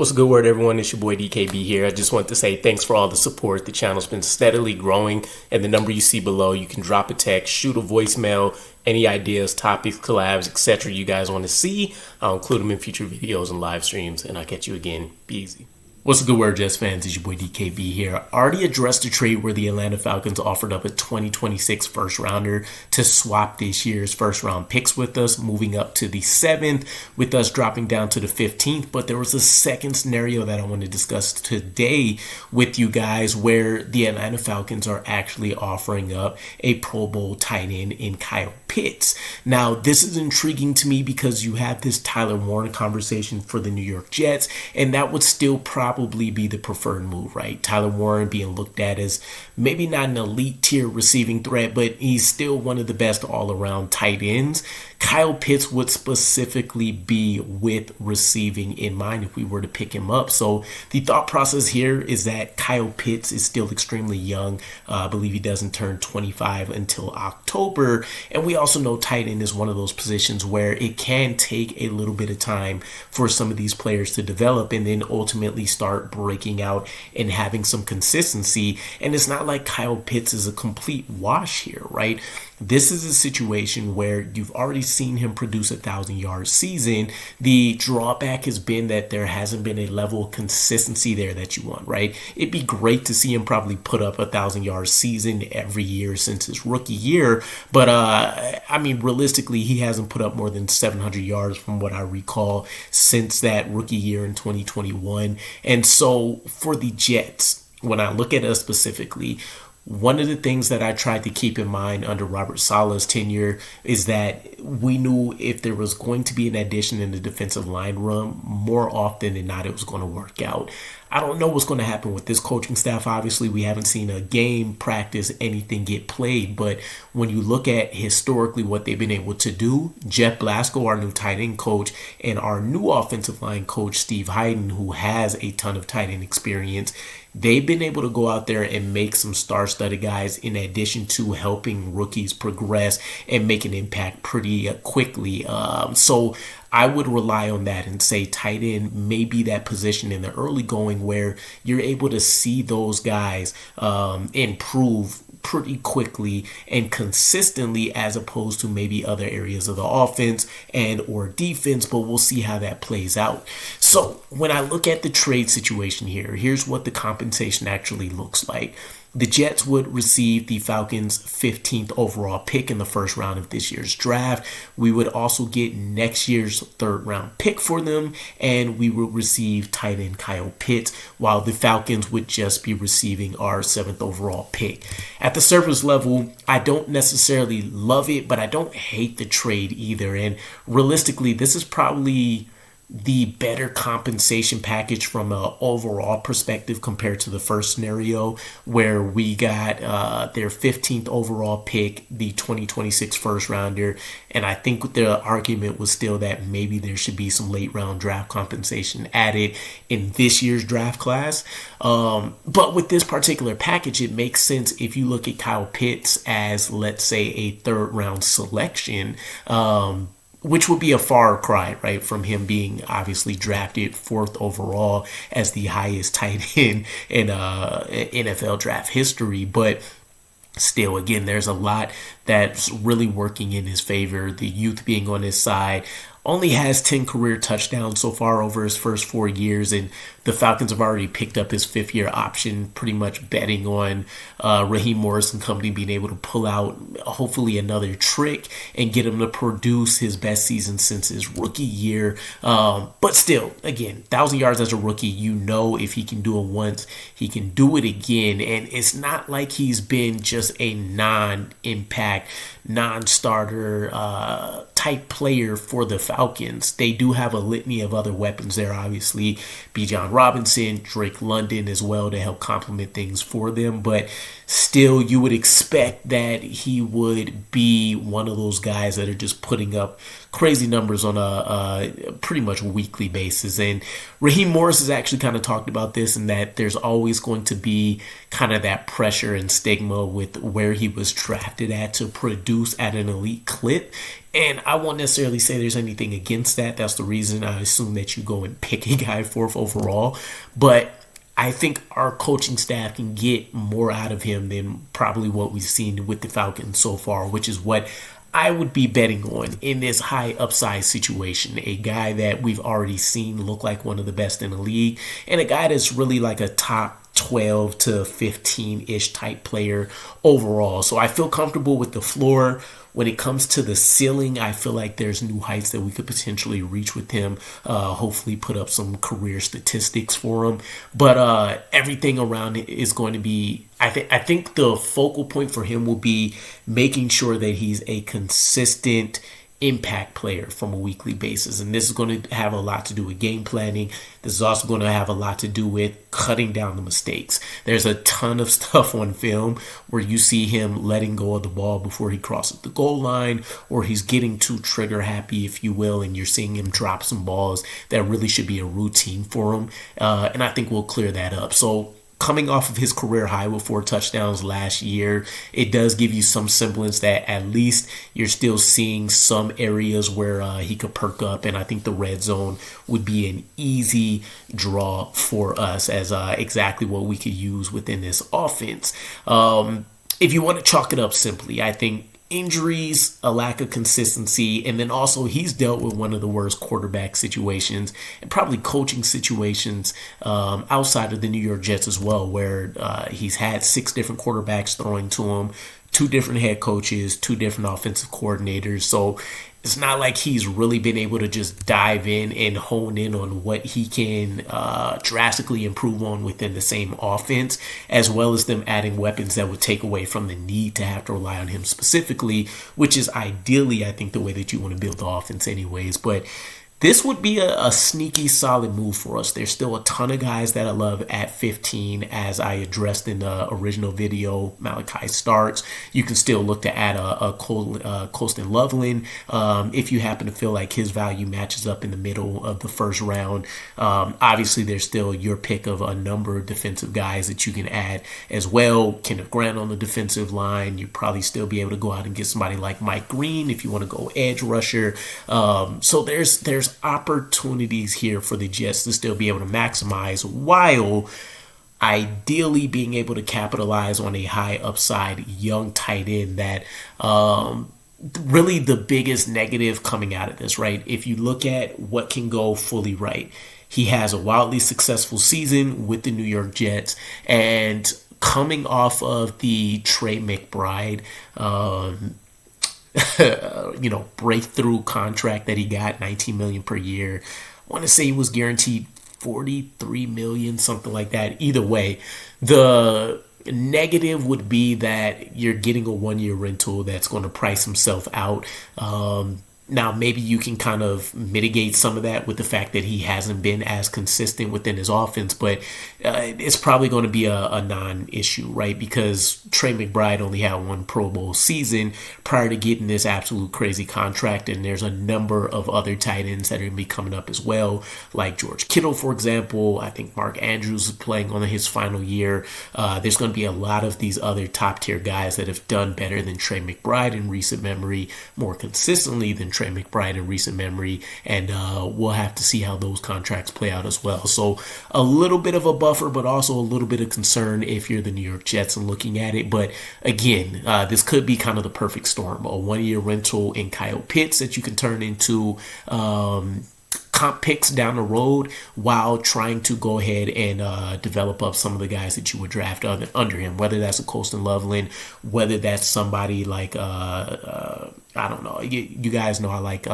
What's a good word, everyone? It's your boy DKB here. I just want to say thanks for all the support. The channel's been steadily growing, and the number you see below, you can drop a text, shoot a voicemail, any ideas, topics, collabs, etc. you guys want to see. I'll include them in future videos and live streams, and I'll catch you again. Be easy. What's a good word, Jets fans? It's your boy DKB here. I already addressed the trade where the Atlanta Falcons offered up a 2026 first rounder to swap this year's first round picks with us, moving up to the 7th, with us dropping down to the 15th. But there was a second scenario that I want to discuss today with you guys where the Atlanta Falcons are actually offering up a Pro Bowl tight end in Kyle Pitts. Now, this is intriguing to me because you have this Tyler Warren conversation for the New York Jets, and that would still probably be the preferred move, right? Tyler Warren being looked at as maybe not an elite tier receiving threat, but he's still one of the best all-around tight ends. Kyle Pitts would specifically be with receiving in mind if we were to pick him up. So the thought process here is that Kyle Pitts is still extremely young. I believe he doesn't turn 25 until October. And we also know tight end is one of those positions where it can take a little bit of time for some of these players to develop and then ultimately start breaking out and having some consistency. And it's not like Kyle Pitts is a complete wash here, right? This is a situation where you've already seen him produce 1,000-yard season. The drawback has been that there hasn't been a level of consistency there that you want, right? It'd be great to see him probably put up 1,000-yard season every year since his rookie year. But, I mean, realistically, he hasn't put up more than 700 yards from what I recall since that rookie year in 2021. And so for the Jets, when I look at us specifically, one of the things that I tried to keep in mind under Robert Saleh's tenure is that we knew if there was going to be an addition in the defensive line room, more often than not, it was going to work out. I don't know what's going to happen with this coaching staff. Obviously, we haven't seen a game, practice, anything get played. But when you look at historically what they've been able to do, Jeff Blasco, our new tight end coach, and our new offensive line coach, Steve Hayden, who has a ton of tight end experience, they've been able to go out there and make some star-studded guys in addition to helping rookies progress and make an impact pretty quickly. So I would rely on that and say tight end may be that position in the early going where you're able to see those guys improve pretty quickly and consistently as opposed to maybe other areas of the offense and or defense, but we'll see how that plays out. So when I look at the trade situation here, here's what the compensation actually looks like. The Jets would receive the Falcons' 15th overall pick in the first round of this year's draft. We would also get next year's third round pick for them, and we would receive tight end Kyle Pitts, while the Falcons would just be receiving our 7th overall pick. At the surface level, I don't necessarily love it, but I don't hate the trade either. And realistically, this is probably the better compensation package from an overall perspective compared to the first scenario where we got their 15th overall pick, the 2026 first rounder. And I think the argument was still that maybe there should be some late round draft compensation added in this year's draft class. But with this particular package, it makes sense if you look at Kyle Pitts as, let's say, a third round selection, which would be a far cry, right, from him being obviously drafted 4th overall as the highest tight end in NFL draft history. But still, again, there's a lot that's really working in his favor. The youth being on his side. Only has 10 career touchdowns so far over his first 4 years, and the Falcons have already picked up his 5th-year option, pretty much betting on Raheem Morris and company being able to pull out hopefully another trick and get him to produce his best season since his rookie year. But still, again, 1,000 yards as a rookie, you know if he can do it once, he can do it again. And it's not like he's been just a non-impact, non-starter type player for the Falcons. They do have a litany of other weapons there, obviously. Bijan Robinson, Drake London as well to help complement things for them. But still, you would expect that he would be one of those guys that are just putting up crazy numbers on a pretty much weekly basis. And Raheem Morris has actually kind of talked about this, and that there's always going to be kind of that pressure and stigma with where he was drafted at to produce at an elite clip. And I won't necessarily say there's anything against that. That's the reason I assume that you go and pick a guy fourth overall. But I think our coaching staff can get more out of him than probably what we've seen with the Falcons so far, which is what I would be betting on in this high upside situation. A guy that we've already seen look like one of the best in the league, and a guy that's really like a top 12 to 15-ish type player overall. So I feel comfortable with the floor. When it comes to the ceiling, I feel like there's new heights that we could potentially reach with him. Hopefully put up some career statistics for him. But everything around it is going to be, I think the focal point for him will be making sure that he's a consistent impact player from a weekly basis. And this is going to have a lot to do with game planning. This is also going to have a lot to do with cutting down the mistakes. There's a ton of stuff on film where you see him letting go of the ball before he crosses the goal line, or he's getting too trigger happy, if you will, and you're seeing him drop some balls that really should be a routine for him. And I think we'll clear that up. So coming off of his career high with 4 touchdowns last year, it does give you some semblance that at least you're still seeing some areas where he could perk up. And I think the red zone would be an easy draw for us as exactly what we could use within this offense. If you want to chalk it up simply, I think injuries, a lack of consistency, and then also he's dealt with one of the worst quarterback situations and probably coaching situations outside of the New York Jets as well, where he's had 6 different quarterbacks throwing to him, 2 different head coaches, 2 different offensive coordinators. So it's not like he's really been able to just dive in and hone in on what he can drastically improve on within the same offense, as well as them adding weapons that would take away from the need to have to rely on him specifically, which is ideally, I think, the way that you want to build the offense anyways. But this would be a sneaky solid move for us. There's still a ton of guys that I love at 15, as I addressed in the original video. Malachi Starks. You can still look to add a Colston Loveland if you happen to feel like his value matches up in the middle of the first round. Obviously, there's still your pick of a number of defensive guys that you can add as well. Kenneth Grant on the defensive line. You'd probably still be able to go out and get somebody like Mike Green if you want to go edge rusher. So there's opportunities here for the Jets to still be able to maximize, while ideally being able to capitalize on a high upside young tight end that really the biggest negative coming out of this, right? If you look at what can go fully right, he has a wildly successful season with the New York Jets, and coming off of the Trey McBride breakthrough contract that he got, $19 million per year. I want to say he was guaranteed $43 million, something like that. Either way, the negative would be that you're getting a 1-year rental that's going to price himself out. Now, maybe you can kind of mitigate some of that with the fact that he hasn't been as consistent within his offense, but it's probably going to be a non-issue, right? Because Trey McBride only had 1 Pro Bowl season prior to getting this absolute crazy contract, and there's a number of other tight ends that are going to be coming up as well, like George Kittle, for example. I think Mark Andrews is playing on his final year. There's going to be a lot of these other top-tier guys that have done better than Trey McBride in recent memory, more consistently than Trey McBride in recent memory, and we'll have to see how those contracts play out as well. So a little bit of a buffer, but also a little bit of concern if you're the New York Jets and looking at it. But again, this could be kind of the perfect storm. A 1-year rental in Kyle Pitts that you can turn into comp picks down the road, while trying to go ahead and develop up some of the guys that you would draft under him, whether that's a Colston Loveland, whether that's somebody like I don't know, you guys know I like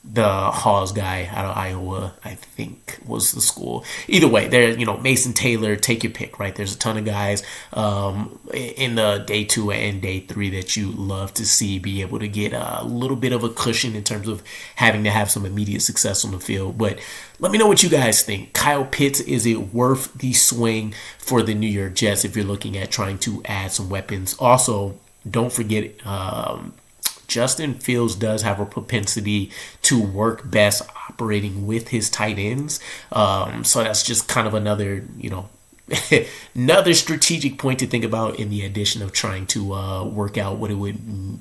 the Hawes guy out of Iowa, I think was the school. Either way, there, Mason Taylor, take your pick, right? There's a ton of guys in the day 2 and day 3 that you love to see be able to get a little bit of a cushion in terms of having to have some immediate success on the field. But let me know what you guys think. Kyle Pitts, is it worth the swing for the New York Jets if you're looking at trying to add some weapons? Also, don't forget, Justin Fields does have a propensity to work best operating with his tight ends. So that's just kind of another, another strategic point to think about in the addition of trying to work out what it would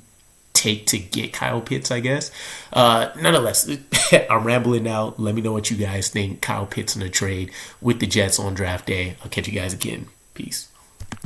take to get Kyle Pitts, I guess. Nonetheless, I'm rambling now. Let me know what you guys think. Kyle Pitts in a trade with the Jets on draft day. I'll catch you guys again. Peace.